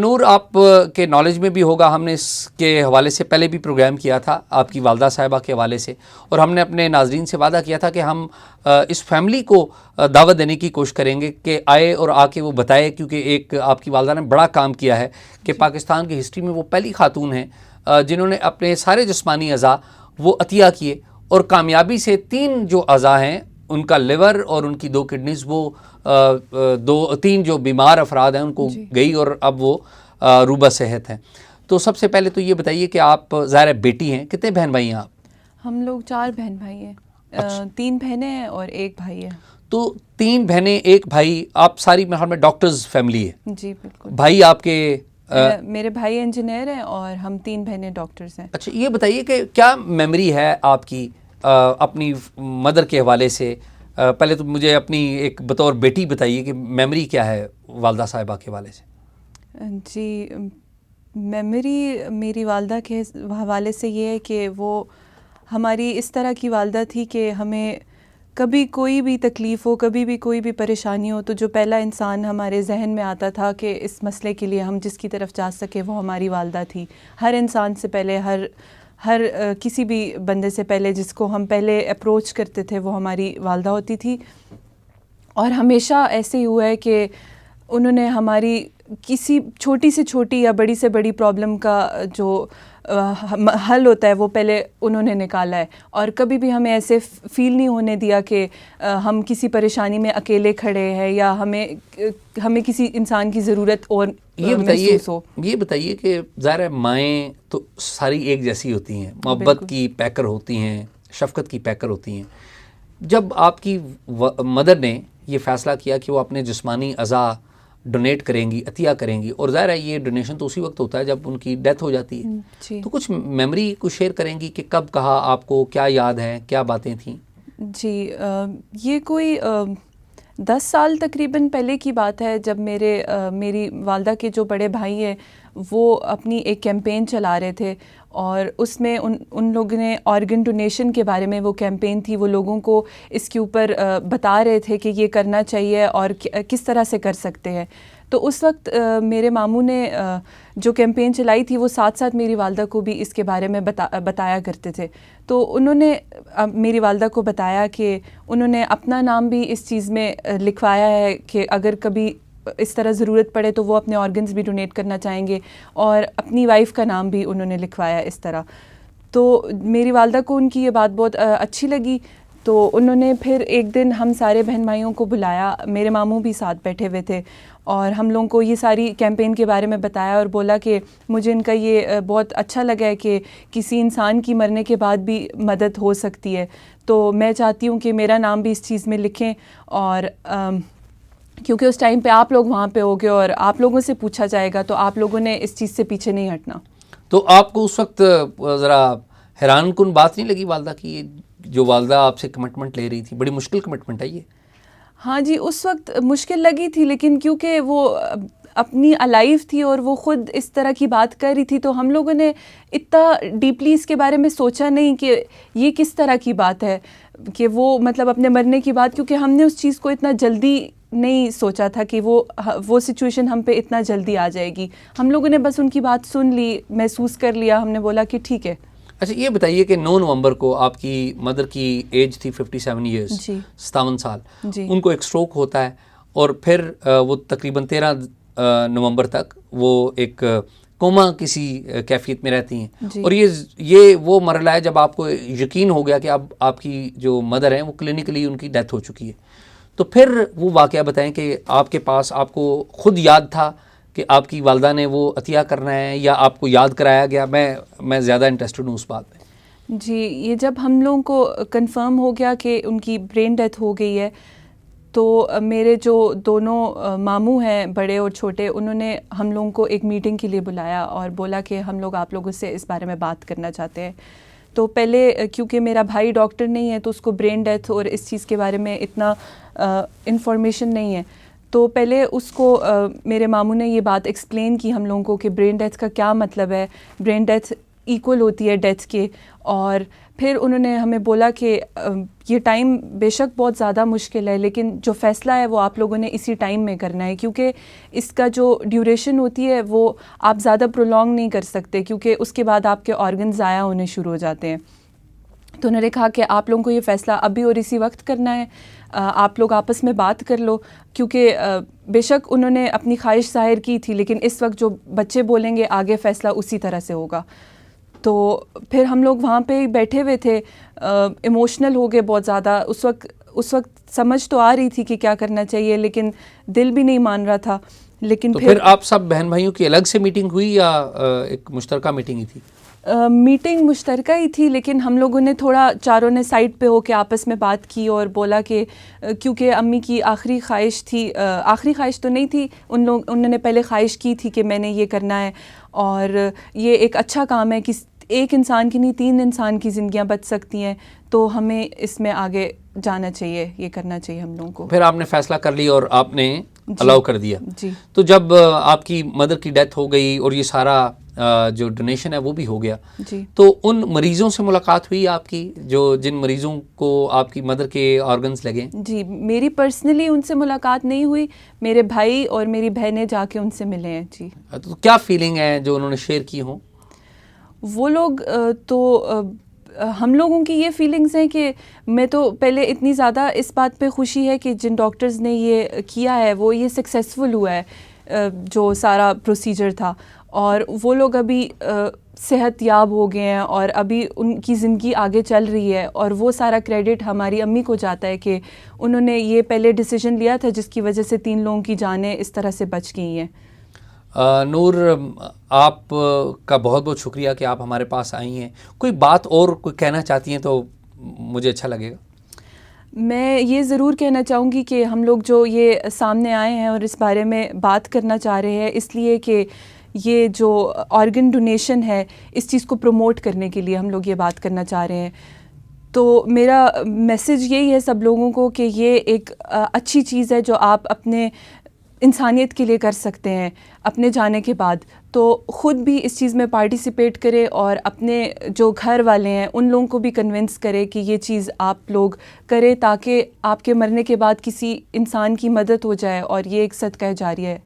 نور، آپ کے نالج میں بھی ہوگا، ہم نے اس کے حوالے سے پہلے بھی پروگرام کیا تھا آپ کی والدہ صاحبہ کے حوالے سے، اور ہم نے اپنے ناظرین سے وعدہ کیا تھا کہ ہم اس فیملی کو دعوت دینے کی کوشش کریں گے کہ آئے اور آ کے وہ بتائے، کیونکہ ایک آپ کی والدہ نے بڑا کام کیا ہے کہ پاکستان کی ہسٹری میں وہ پہلی خاتون ہیں جنہوں نے اپنے سارے جسمانی اعضاء وہ عطیہ کیے، اور کامیابی سے 3 جو اعضاء ہیں، ان کا لیور اور ان کی 2 کڈنیز، وہ 3 جو بیمار افراد ہیں ان کو گئی، اور اب وہ روبہ صحت ہیں۔ تو سب سے پہلے تو یہ بتائیے کہ آپ ظاہر بیٹی ہیں، کتنے بہن بھائی ہیں آپ؟ ہم لوگ 4 بہن بھائی ہیں، 3 بہنیں ہیں اور 1 بھائی ہے۔ تو 3 بہنیں 1 بھائی، آپ ساری محل میں ڈاکٹرز فیملی ہے؟ جی بالکل۔ بھائی آپ کے میرے بھائی انجینئر ہیں اور ہم 3 بہنیں ڈاکٹرز ہیں۔ اچھا، یہ بتائیے کہ کیا میموری ہے آپ کی اپنی مدر کے حوالے سے؟ پہلے تو مجھے اپنی ایک بطور بیٹی بتائیے کہ میموری کیا ہے والدہ صاحبہ کے حوالے سے؟ جی، میموری میری والدہ کے حوالے سے یہ ہے کہ وہ ہماری اس طرح کی والدہ تھی کہ ہمیں کبھی کوئی بھی تکلیف ہو، کبھی بھی کوئی بھی پریشانی ہو، تو جو پہلا انسان ہمارے ذہن میں آتا تھا کہ اس مسئلے کے لیے ہم جس کی طرف جا سکے وہ ہماری والدہ تھی۔ ہر انسان سے پہلے، ہر کسی بھی بندے سے پہلے جس کو ہم پہلے اپروچ کرتے تھے وہ ہماری والدہ ہوتی تھی۔ اور ہمیشہ ایسے ہی ہوا ہے کہ انہوں نے ہماری کسی چھوٹی سے چھوٹی یا بڑی سے بڑی پرابلم کا جو حل ہوتا ہے وہ پہلے انہوں نے نکالا ہے، اور کبھی بھی ہمیں ایسے فیل نہیں ہونے دیا کہ ہم کسی پریشانی میں اکیلے کھڑے ہیں یا ہمیں کسی انسان کی ضرورت اور محسوس ہو۔ یہ بتائیے کہ ظاہر مائیں تو ساری ایک جیسی ہوتی ہیں، محبت کی پیکر ہوتی ہیں، شفقت کی پیکر ہوتی ہیں۔ جب آپ کی مدر نے یہ فیصلہ کیا کہ وہ اپنے جسمانی اعضاء ڈونیٹ کریں گی، عطیہ کریں گی، اور ظاہر ہے یہ ڈونیشن تو اسی وقت ہوتا ہے جب ان کی ڈیتھ ہو جاتی ہے، تو کچھ میموری کو شیئر کریں گی کہ کب کہا آپ کو، کیا یاد ہے، کیا باتیں تھیں؟ جی، یہ کوئی 10 سال تقریباً پہلے کی بات ہے، جب میری والدہ کے جو بڑے بھائی ہیں وہ اپنی ایک کیمپین چلا رہے تھے، اور اس میں ان لوگوں نے آرگن ڈونیشن کے بارے میں وہ کیمپین تھی، وہ لوگوں کو اس کے اوپر بتا رہے تھے کہ یہ کرنا چاہیے اور کس طرح سے کر سکتے ہیں۔ تو اس وقت میرے ماموں نے جو کیمپین چلائی تھی وہ ساتھ ساتھ میری والدہ کو بھی اس کے بارے میں بتایا کرتے تھے۔ تو انہوں نے میری والدہ کو بتایا کہ انہوں نے اپنا نام بھی اس چیز میں لکھوایا ہے کہ اگر کبھی اس طرح ضرورت پڑے تو وہ اپنے آرگنز بھی ڈونیٹ کرنا چاہیں گے، اور اپنی وائف کا نام بھی انہوں نے لکھوایا اس طرح۔ تو میری والدہ کو ان کی یہ بات بہت اچھی لگی، تو انہوں نے پھر ایک دن ہم سارے بہن بھائیوں کو بلایا، میرے ماموں بھی ساتھ بیٹھے ہوئے تھے، اور ہم لوگوں کو یہ ساری کیمپین کے بارے میں بتایا اور بولا کہ مجھے ان کا یہ بہت اچھا لگا ہے کہ کسی انسان کی مرنے کے بعد بھی مدد ہو سکتی ہے، تو میں چاہتی ہوں کہ میرا نام بھی اس چیز میں لکھیں، اور کیونکہ اس ٹائم پہ آپ لوگ وہاں پہ ہوگے اور آپ لوگوں سے پوچھا جائے گا، تو آپ لوگوں نے اس چیز سے پیچھے نہیں ہٹنا۔ تو آپ کو اس وقت ذرا حیران کن بات نہیں لگی والدہ کی، جو والدہ آپ سے کمٹمنٹ لے رہی تھی؟ بڑی مشکل کمٹمنٹ ہے یہ۔ ہاں جی، اس وقت مشکل لگی تھی، لیکن کیونکہ وہ اپنی الائیو تھی اور وہ خود اس طرح کی بات کر رہی تھی، تو ہم لوگوں نے اتنا ڈیپلی اس کے بارے میں سوچا نہیں کہ یہ کس طرح کی بات ہے، کہ وہ مطلب اپنے مرنے کی بات، کیونکہ ہم نے اس چیز کو اتنا جلدی نہیں سوچا تھا کہ وہ سچویشن ہم پہ اتنا جلدی آ جائے گی۔ ہم لوگوں نے بس ان کی بات سن لی، محسوس کر لیا، ہم نے بولا کہ ٹھیک ہے۔ اچھا، یہ بتائیے کہ 9 نومبر کو آپ کی مدر کی ایج تھی 57 ایئرس، 57 سال، ان کو ایک سٹروک ہوتا ہے، اور پھر وہ تقریباً 13 نومبر تک وہ ایک کوما کسی کیفیت میں رہتی ہیں، اور یہ وہ مرحلہ ہے جب آپ کو یقین ہو گیا کہ اب آپ کی جو مدر ہیں وہ کلینکلی ان کی ڈیتھ ہو چکی ہے۔ تو پھر وہ واقعہ بتائیں کہ آپ کے پاس آپ کو خود یاد تھا کہ آپ کی والدہ نے وہ عطیہ کرنا ہے، یا آپ کو یاد کرایا گیا؟ میں زیادہ انٹرسٹڈ ہوں اس بات میں۔ جی، یہ جب ہم لوگوں کو کنفرم ہو گیا کہ ان کی برین ڈیتھ ہو گئی ہے، تو میرے جو دونوں ماموں ہیں، بڑے اور چھوٹے، انہوں نے ہم لوگوں کو ایک میٹنگ کے لیے بلایا اور بولا کہ ہم لوگ آپ لوگوں سے اس بارے میں بات کرنا چاہتے ہیں۔ تو پہلے کیونکہ میرا بھائی ڈاکٹر نہیں ہے تو اس کو برین ڈیتھ اور اس چیز کے بارے میں اتنا انفارمیشن نہیں ہے، تو پہلے اس کو میرے ماموں نے یہ بات ایکسپلین کی ہم لوگوں کو کہ برین ڈیتھ کا کیا مطلب ہے، برین ڈیتھ ایکول ہوتی ہے ڈیتھ کے. اور پھر انہوں نے ہمیں بولا کہ یہ ٹائم بے شک بہت زیادہ مشکل ہے لیکن جو فیصلہ ہے وہ آپ لوگوں نے اسی ٹائم میں کرنا ہے, کیونکہ اس کا جو ڈیوریشن ہوتی ہے وہ آپ زیادہ پرولونگ نہیں کر سکتے, کیونکہ اس کے بعد آپ کے آرگن ضائع ہونے شروع ہو جاتے ہیں. تو انہوں نے کہا کہ آپ لوگوں کو یہ فیصلہ ابھی اور اسی وقت کرنا ہے, آپ لوگ آپس میں بات کر لو, کیونکہ بے شک انہوں نے اپنی خواہش ظاہر کی تھی لیکن اس وقت جو بچے بولیں گے آگے فیصلہ اسی طرح سے ہوگا. تو پھر ہم لوگ وہاں پہ بیٹھے ہوئے تھے, ایموشنل ہو گئے بہت زیادہ. اس وقت سمجھ تو آ رہی تھی کہ کیا کرنا چاہیے لیکن دل بھی نہیں مان رہا تھا. لیکن تو پھر آپ سب بہن بھائیوں کی الگ سے میٹنگ ہوئی یا ایک مشترکہ میٹنگ ہی تھی؟ میٹنگ مشترکہ ہی تھی لیکن ہم لوگوں نے تھوڑا چاروں نے سائڈ پہ ہو کے آپس میں بات کی اور بولا کہ کیونکہ امی کی آخری خواہش تھی, آخری خواہش تو نہیں تھی, انہوں نے پہلے خواہش کی تھی کہ میں نے یہ کرنا ہے اور یہ ایک اچھا کام ہے کہ ایک انسان کی نہیں 3 انسان کی زندگیاں بچ سکتی ہیں, تو ہمیں اس میں آگے جانا چاہیے, یہ کرنا چاہیے ہم لوگوں کو. پھر آپ نے فیصلہ کر لی اور آپ نے الاؤ کر دیا. جی. تو جب آپ کی مدر کی ڈیتھ ہو گئی اور یہ سارا جو ڈونیشن ہے وہ بھی ہو گیا, جی, تو ان مریضوں سے ملاقات ہوئی آپ کی جن مریضوں کو آپ کی مدر کے آرگنز لگے؟ جی, میری پرسنلی ان سے ملاقات نہیں ہوئی, میرے بھائی اور میری بہنیں جا کے ان سے ملے ہیں. جی. تو کیا فیلنگ ہے جو انہوں نے شیئر کی ہوں؟ وہ لوگ تو ہم لوگوں کی یہ فیلنگز ہیں کہ میں تو پہلے اتنی زیادہ اس بات پہ خوشی ہے کہ جن ڈاکٹرز نے یہ کیا ہے وہ یہ سکسیزفل ہوا ہے, جو سارا پروسیجر تھا, اور وہ لوگ ابھی صحت یاب ہو گئے ہیں اور ابھی ان کی زندگی آگے چل رہی ہے, اور وہ سارا کریڈٹ ہماری امی کو جاتا ہے کہ انہوں نے یہ پہلے ڈیسیجن لیا تھا جس کی وجہ سے 3 لوگوں کی جانیں اس طرح سے بچ گئی ہیں. نور, آپ کا بہت بہت شکریہ کہ آپ ہمارے پاس آئی ہیں. کوئی بات اور کوئی کہنا چاہتی ہیں تو مجھے اچھا لگے گا. میں یہ ضرور کہنا چاہوں گی کہ ہم لوگ جو یہ سامنے آئے ہیں اور اس بارے میں بات کرنا چاہ رہے ہیں اس لیے کہ یہ جو آرگن ڈونیشن ہے اس چیز کو پروموٹ کرنے کے لیے ہم لوگ یہ بات کرنا چاہ رہے ہیں. تو میرا میسج یہی ہے سب لوگوں کو کہ یہ ایک اچھی چیز ہے جو آپ اپنے انسانیت کے لیے کر سکتے ہیں اپنے جانے کے بعد. تو خود بھی اس چیز میں پارٹیسپیٹ کرے اور اپنے جو گھر والے ہیں ان لوگوں کو بھی کنونس کرے کہ یہ چیز آپ لوگ کریں تاکہ آپ کے مرنے کے بعد کسی انسان کی مدد ہو جائے, اور یہ ایک صدقہ جاریہ ہے.